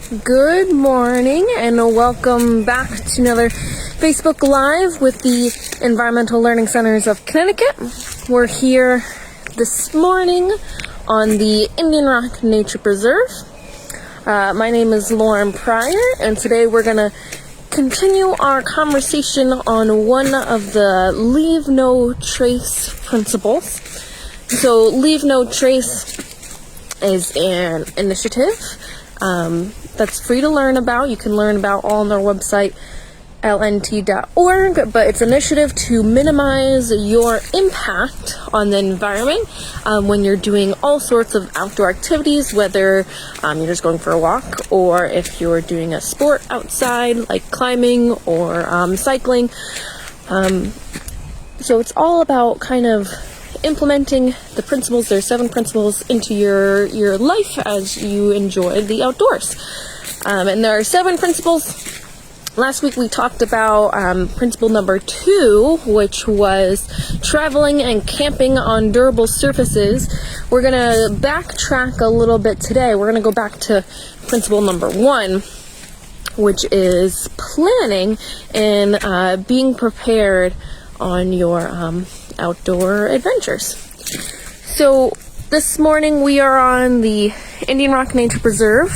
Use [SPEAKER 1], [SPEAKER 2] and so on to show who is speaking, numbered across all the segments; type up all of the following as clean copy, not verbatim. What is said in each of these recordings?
[SPEAKER 1] Good morning and welcome back to another Facebook Live with the Environmental Learning Centers of Connecticut. We're here this morning on the Indian Rock Nature Preserve. My name is Lauren Pryor, and today we're going to continue our conversation on one of the Leave No Trace principles. So Leave No Trace is an initiative that's free to learn about. You can learn about all on their website, lnt.org, but it's an initiative to minimize your impact on the environment when you're doing all sorts of outdoor activities, whether you're just going for a walk or if you're doing a sport outside like climbing or cycling. So it's all about kind of implementing the principles. There's 7 principles into your life as you enjoy the outdoors. And there are 7 principles. Last week we talked about principle number 2, which was traveling and camping on durable surfaces. We're going to backtrack a little bit today. We're going to go back to principle number 1, which is planning and being prepared on your outdoor adventures. So this morning we are on the Indian Rock Nature Preserve.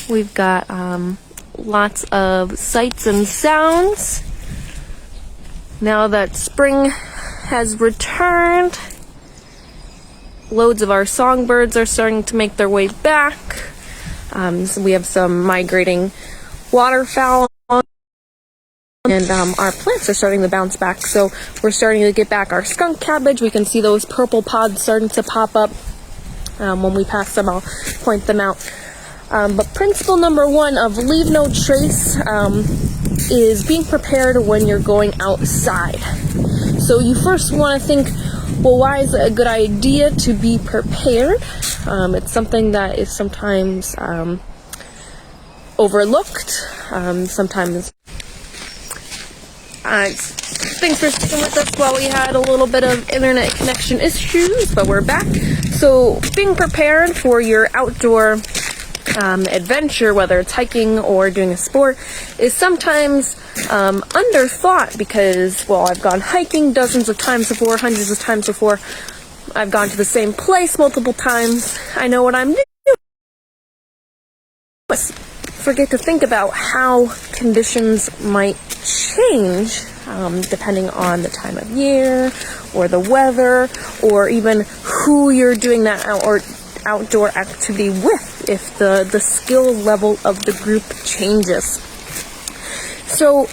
[SPEAKER 1] We've got lots of sights and sounds. Now that spring has returned, loads of our songbirds are starting to make their way back. So we have some migrating waterfowl, and our plants are starting to bounce back. So we're starting to get back our skunk cabbage. We can see those purple pods starting to pop up. When we pass them, I'll point them out. But principle number 1 of Leave No Trace is being prepared when you're going outside. So you first want to think, well, why is it a good idea to be prepared? It's something that is sometimes overlooked. Sometimes thanks for sticking with us while we had a little bit of internet connection issues, but we're back. So being prepared for your outdoor adventure, whether it's hiking or doing a sport, is sometimes underthought because, well, I've gone hiking dozens of times before, hundreds of times before. I've gone to the same place multiple times. I know what I'm doing. Forget to think about how conditions might change depending on the time of year or the weather or even who you're doing that outdoor activity with, if the skill level of the group changes. So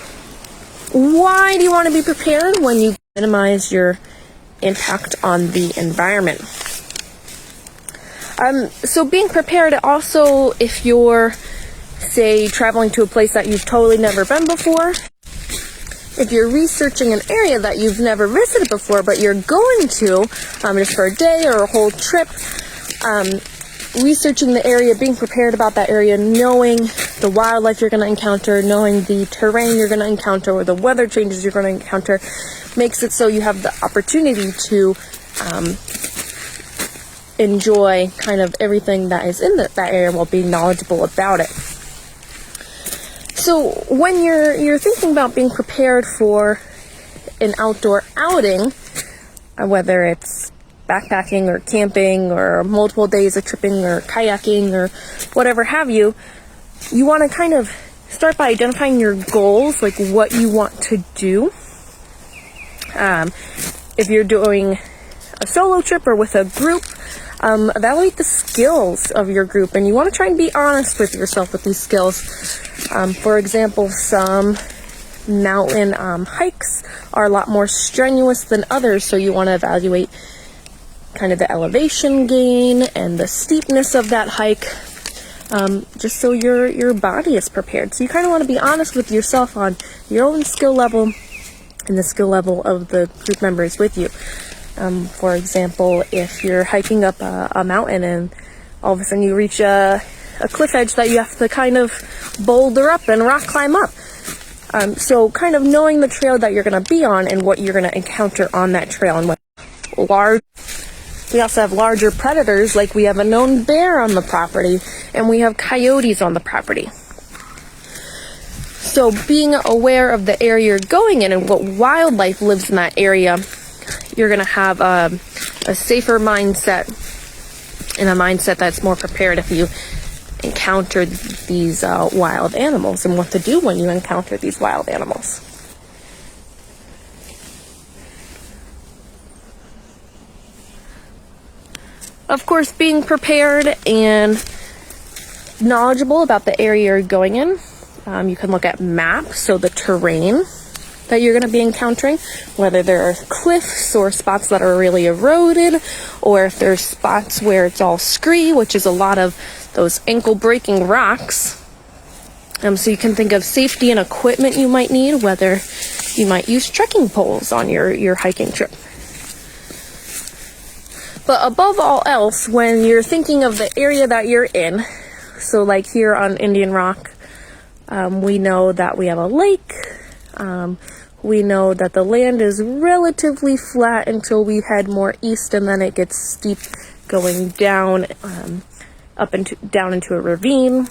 [SPEAKER 1] why do you want to be prepared when you minimize your impact on the environment? So being prepared also, if you're, say, traveling to a place that you've totally never been before, if you're researching an area that you've never visited before but you're going to just for a day or a whole trip, researching the area, being prepared about that area, knowing the wildlife you're going to encounter, knowing the terrain you're going to encounter or the weather changes you're going to encounter, makes it so you have the opportunity to enjoy kind of everything that is in that area while being knowledgeable about it. So when you're thinking about being prepared for an outdoor outing, whether it's backpacking or camping or multiple days of tripping or kayaking or whatever have you, you want to kind of start by identifying your goals, like what you want to do. If you're doing a solo trip or with a group, evaluate the skills of your group, and you want to try and be honest with yourself with these skills. For example, some mountain hikes are a lot more strenuous than others, so you want to evaluate kind of the elevation gain and the steepness of that hike, just so your body is prepared. So you kind of want to be honest with yourself on your own skill level and the skill level of the group members with you. For example, if you're hiking up a mountain and all of a sudden you reach a cliff edge that you have to kind of boulder up and rock climb up. So kind of knowing the trail that you're going to be on and what you're going to encounter on that trail and what large We also have larger predators, like we have a known bear on the property, and we have coyotes on the property. So being aware of the area you're going in and what wildlife lives in that area, you're going to have a safer mindset, and a mindset that's more prepared if you encounter these wild animals, and what to do when you encounter these wild animals. Of course, being prepared and knowledgeable about the area you're going in. You can look at maps, so the terrain that you're going to be encountering, whether there are cliffs or spots that are really eroded, or if there's spots where it's all scree, which is a lot of those ankle-breaking rocks. So you can think of safety and equipment you might need, whether you might use trekking poles on your hiking trip. But above all else, when you're thinking of the area that you're in, so like here on Indian Rock, we know that we have a lake. We know that the land is relatively flat until we head more east, and then it gets steep going down, down into a ravine.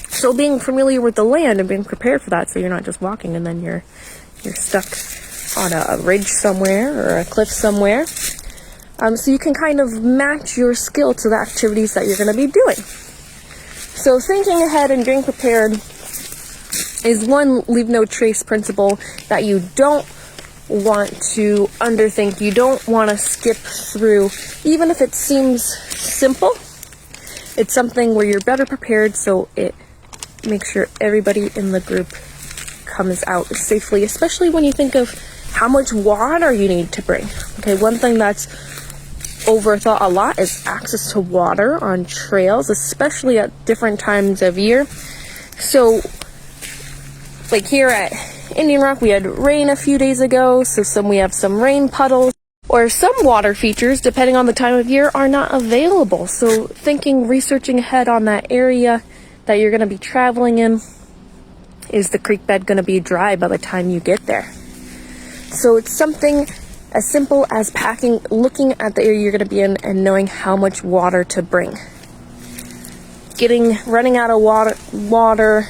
[SPEAKER 1] So being familiar with the land and being prepared for that, so you're not just walking and then you're stuck on a ridge somewhere or a cliff somewhere. So you can kind of match your skill to the activities that you're going to be doing. So thinking ahead and being prepared is one leave no trace principle that you don't want to underthink. You don't want to skip through, even if it seems simple. It's something where you're better prepared, so it makes sure everybody in the group comes out safely, especially when you think of how much water you need to bring. Okay, one thing that's overthought a lot is access to water on trails, especially at different times of year. So like here at Indian Rock, we had rain a few days ago, so we have some rain puddles, or some water features, depending on the time of year, are not available. So researching ahead on that area that you're going to be traveling in, is the creek bed going to be dry by the time you get there? So it's something as simple as looking at the area you're going to be in and knowing how much water to bring. Running out of water,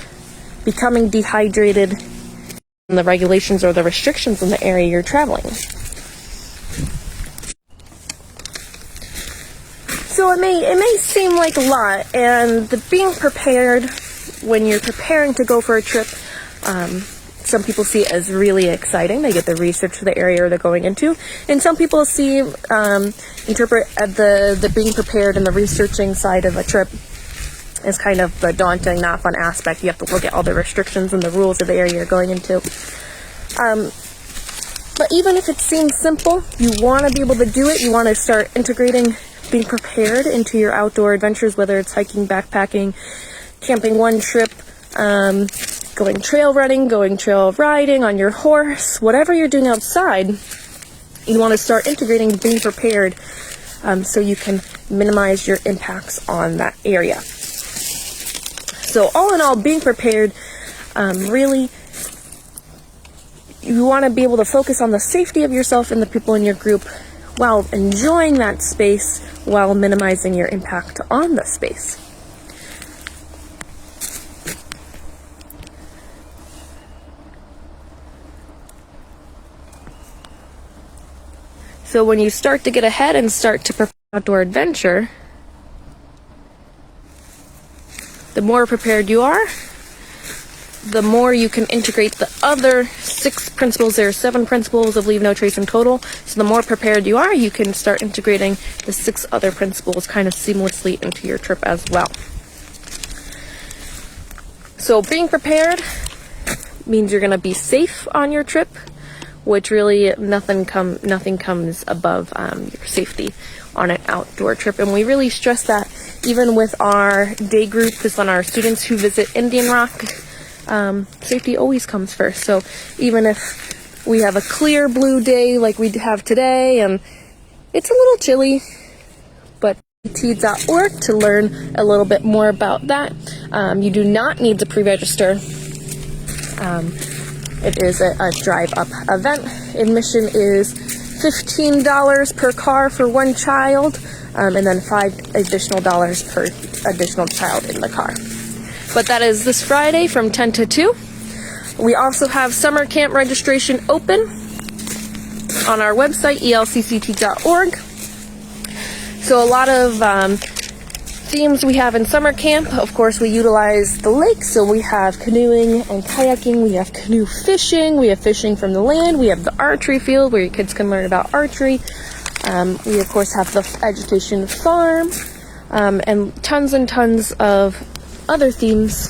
[SPEAKER 1] becoming dehydrated, and the regulations or the restrictions in the area you're traveling. So it may seem like a lot, and being prepared when you're preparing to go for a trip, some people see it as really exciting. They get to research the area they're going into, and some people interpret the being prepared and the researching side of a trip is kind of the daunting, not fun aspect. You have to look at all the restrictions and the rules of the area you're going into. But even if it seems simple, you want to be able to do it. You want to start integrating being prepared into your outdoor adventures, whether it's hiking, backpacking, camping one trip, going trail running, going trail riding on your horse, whatever you're doing outside. You want to start integrating being prepared, so you can minimize your impacts on that area. So all in all, being prepared, really, you want to be able to focus on the safety of yourself and the people in your group while enjoying that space, while minimizing your impact on the space. So when you start to get ahead and start to prepare outdoor adventure, the more prepared you are, the more you can integrate the other 6 principles. There are 7 principles of leave no trace in total. So the more prepared you are, you can start integrating the 6 other principles kind of seamlessly into your trip as well. So being prepared means you're going to be safe on your trip, which really nothing comes above your safety on an outdoor trip. And we really stress that even with our day group, just on our students who visit Indian Rock, safety always comes first. So even if we have a clear blue day like we have today, and it's a little chilly, but t.org to learn a little bit more about that. You do not need to pre-register. It is a drive-up event. Admission is $15 per car for one child, and then $5 additional per additional child in the car. But that is this Friday from 10 to 2. We also have summer camp registration open on our website, elcct.org. So a lot of themes we have in summer camp. Of course, we utilize the lake, so we have canoeing and kayaking, we have canoe fishing, we have fishing from the land, we have the archery field where your kids can learn about archery. We of course have the education farm, and tons of other themes.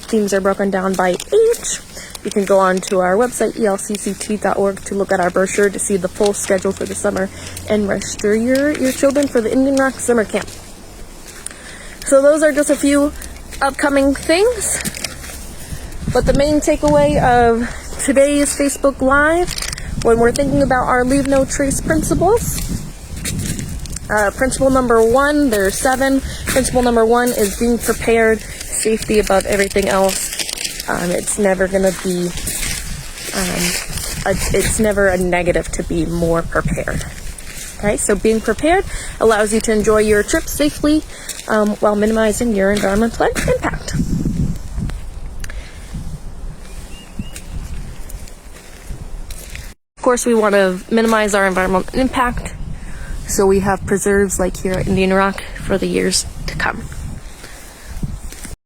[SPEAKER 1] Themes are broken down by age. You can go on to our website, elcct.org, to look at our brochure to see the full schedule for the summer and register your children for the Indian Rock Summer Camp. So those are just a few upcoming things. But the main takeaway of today's Facebook Live, when we're thinking about our Leave No Trace principles, principle number 1, there are 7. Principle number 1 is being prepared, safety above everything else. It's never going to be, it's never a negative to be more prepared. Okay, so being prepared allows you to enjoy your trip safely while minimizing your environmental impact. Of course, we want to minimize our environmental impact, so we have preserves like here at Indian Rock for the years to come.